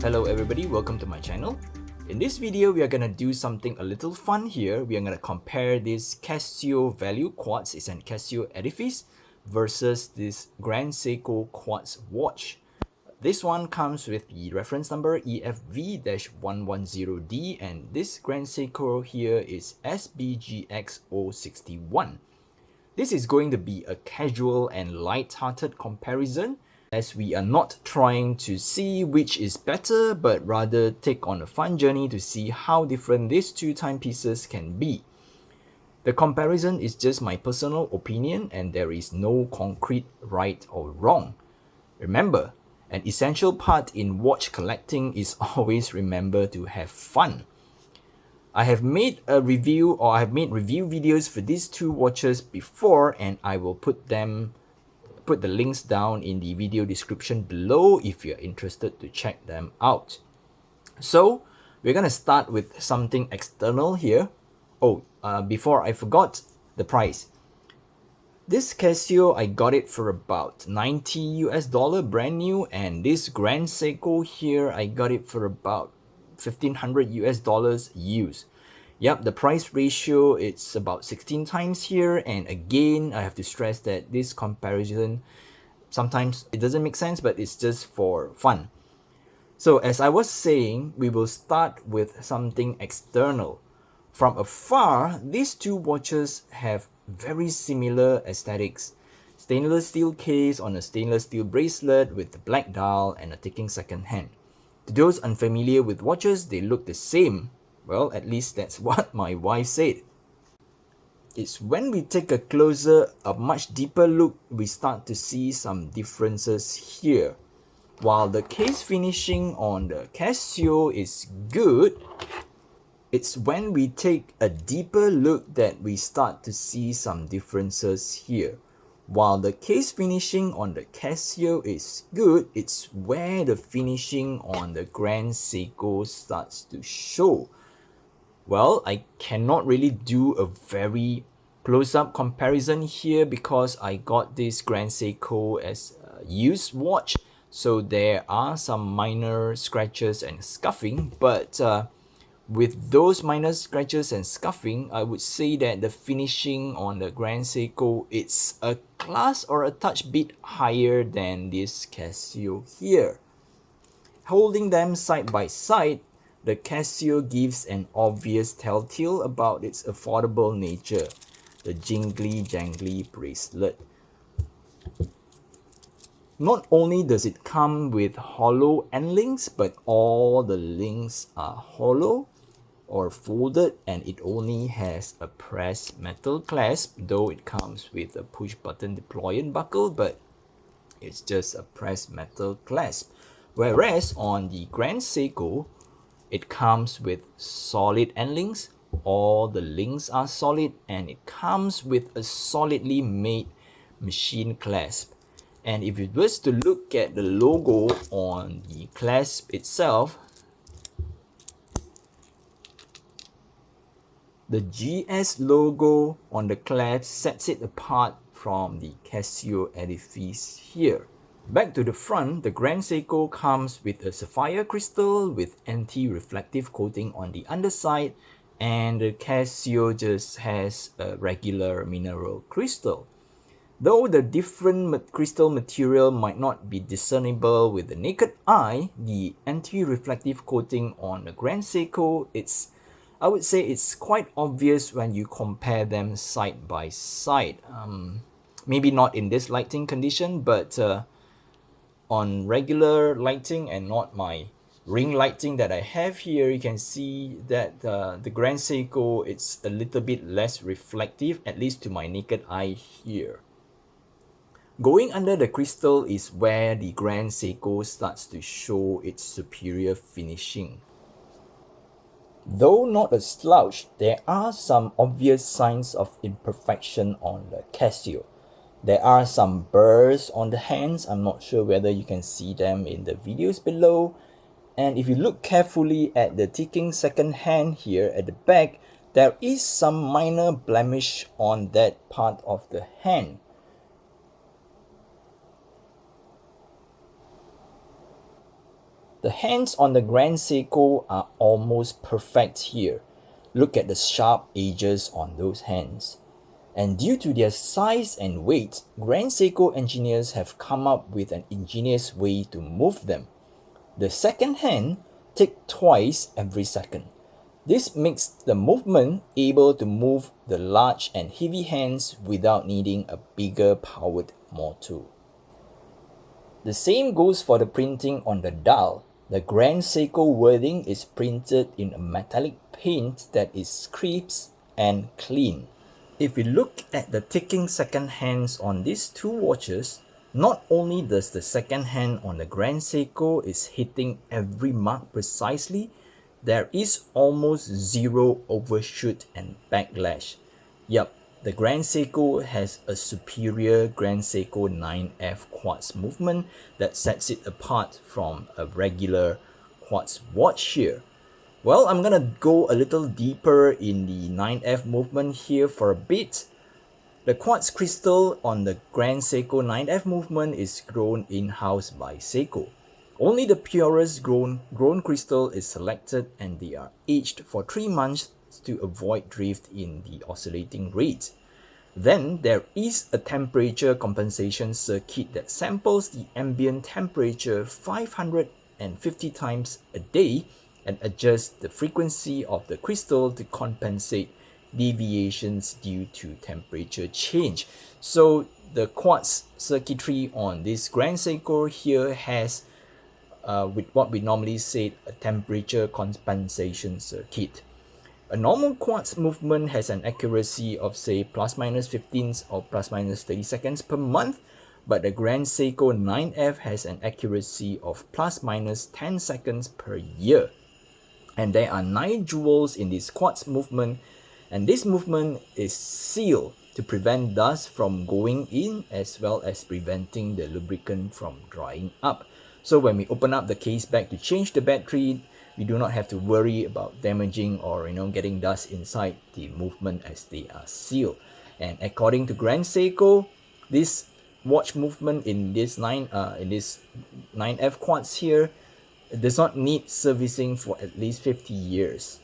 Hello everybody, welcome to my channel. In this video, we are gonna do something a little fun here. We are gonna compare this Casio Value Quartz, it's an Casio Edifice, versus this Grand Seiko Quartz watch. This one comes with the reference number EFV-110D, and this Grand Seiko here is SBGX061. This is going to be a casual and light-hearted comparison, as we are not trying to see which is better, but rather take on a fun journey to see how different these two timepieces can be. The comparison is just my personal opinion, and there is no concrete right or wrong. Remember, an essential part in watch collecting is always remember to have fun. I have made review videos for these two watches before, and I will put the links down in the video description below if you're interested to check them out. So we're gonna start with something external here. Before I forgot, the price. This Casio, I got it for about $90 brand new, and this Grand Seiko here, I got it for about $1,500 used. Yep, the price ratio, it's about 16 times here, and again, I have to stress that this comparison, sometimes it doesn't make sense, but it's just for fun. So as I was saying, we will start with something external. From afar, these two watches have very similar aesthetics. Stainless steel case on a stainless steel bracelet with the black dial and a ticking second hand. To those unfamiliar with watches, they look the same. Well, at least that's what my wife said. It's when we take a much deeper look, we start to see some differences here. While the case finishing on the Casio is good, it's when we take a deeper look that we start to see some differences here. While the case finishing on the Casio is good, it's where the finishing on the Grand Seiko starts to show. Well, I cannot really do a very close-up comparison here because I got this Grand Seiko as a used watch, so there are some minor scratches and scuffing, but with those minor scratches and scuffing, I would say that the finishing on the Grand Seiko, it's a class or a touch bit higher than this Casio here. Holding them side by side, the Casio gives an obvious telltale about its affordable nature, the jingly jangly bracelet. Not only does it come with hollow end links, but all the links are hollow or folded, and it only has a pressed metal clasp, though it comes with a push button deployant buckle, but it's just a pressed metal clasp. Whereas on the Grand Seiko, it comes with solid end links, all the links are solid, and it comes with a solidly made machine clasp. And if you was to look at the logo on the clasp itself, the GS logo on the clasp sets it apart from the Casio Edifice here. Back to the front, the Grand Seiko comes with a sapphire crystal with anti-reflective coating on the underside, and the Casio just has a regular mineral crystal. Though the different crystal material might not be discernible with the naked eye, the anti-reflective coating on the Grand Seiko, I would say it's quite obvious when you compare them side by side. Maybe not in this lighting condition, but on regular lighting and not my ring lighting that I have here, you can see that the Grand Seiko, it's a little bit less reflective, at least to my naked eye here. Going under the crystal is where the Grand Seiko starts to show its superior finishing. Though not a slouch, there are some obvious signs of imperfection on the Casio. There are some burrs on the hands. I'm not sure whether you can see them in the videos below. And if you look carefully at the ticking second hand here at the back, there is some minor blemish on that part of the hand. The hands on the Grand Seiko are almost perfect here. Look at the sharp edges on those hands. And due to their size and weight, Grand Seiko engineers have come up with an ingenious way to move them. The second hand ticks twice every second. This makes the movement able to move the large and heavy hands without needing a bigger powered motor. The same goes for the printing on the dial. The Grand Seiko wording is printed in a metallic paint that is crisp and clean. If we look at the ticking second hands on these two watches, not only does the second hand on the Grand Seiko is hitting every mark precisely, there is almost zero overshoot and backlash. Yup, the Grand Seiko has a superior Grand Seiko 9F Quartz movement that sets it apart from a regular Quartz watch here. Well, I'm gonna go a little deeper in the 9F movement here for a bit. The quartz crystal on the Grand Seiko 9F movement is grown in-house by Seiko. Only the purest grown crystal is selected, and they are aged for 3 months to avoid drift in the oscillating rate. Then there is a temperature compensation circuit that samples the ambient temperature 550 times a day and adjusts the frequency of the crystal to compensate deviations due to temperature change. So the quartz circuitry on this Grand Seiko here has with what we normally say a temperature compensation circuit. A normal quartz movement has an accuracy of say plus minus 15 or plus minus 30 seconds per month, but the Grand Seiko 9F has an accuracy of plus minus 10 seconds per year. And there are 9 jewels in this quartz movement, and this movement is sealed to prevent dust from going in as well as preventing the lubricant from drying up. So when we open up the case back to change the battery, we do not have to worry about damaging or getting dust inside the movement as they are sealed. And according to Grand Seiko, this watch movement in this 9F quartz here does not need servicing for at least 50 years.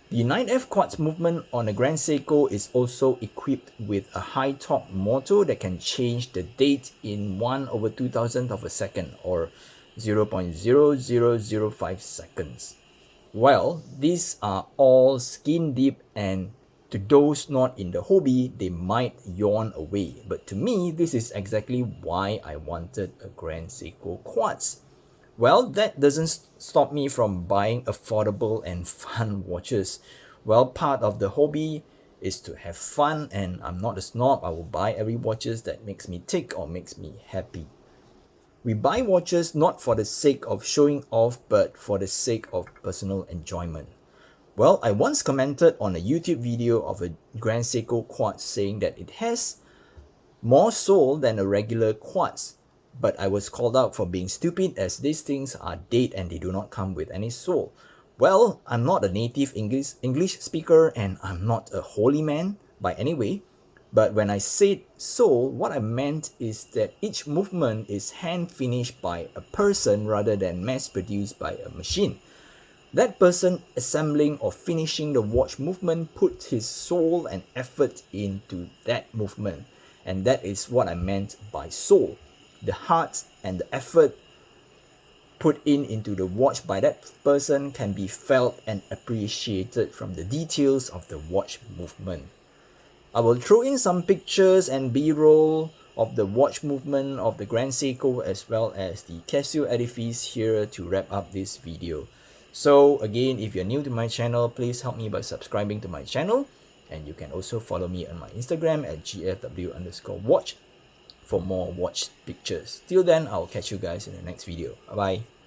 The 9F quartz movement on the Grand Seiko is also equipped with a high torque motor that can change the date in 1/2000 of a second, or 0.0005 seconds. Well, these are all skin deep, and to those not in the hobby, they might yawn away. But to me, this is exactly why I wanted a Grand Seiko quartz. Well, that doesn't stop me from buying affordable and fun watches. Well, part of the hobby is to have fun, and I'm not a snob. I will buy every watches that makes me tick or makes me happy. We buy watches not for the sake of showing off, but for the sake of personal enjoyment. Well, I once commented on a YouTube video of a Grand Seiko quartz saying that it has more soul than a regular quartz. But I was called out for being stupid, as these things are dead and they do not come with any soul. Well, I'm not a native English speaker, and I'm not a holy man by any way. But when I said soul, what I meant is that each movement is hand finished by a person rather than mass produced by a machine. That person assembling or finishing the watch movement put his soul and effort into that movement. And that is what I meant by soul. The heart and the effort put into the watch by that person can be felt and appreciated from the details of the watch movement. I will throw in some pictures and b-roll of the watch movement of the Grand Seiko as well as the Casio Edifice here to wrap up this video. So again, if you're new to my channel, please help me by subscribing to my channel, and you can also follow me on my Instagram at gfw_watch for more watch pictures. Till then, I'll catch you guys in the next video. Bye bye.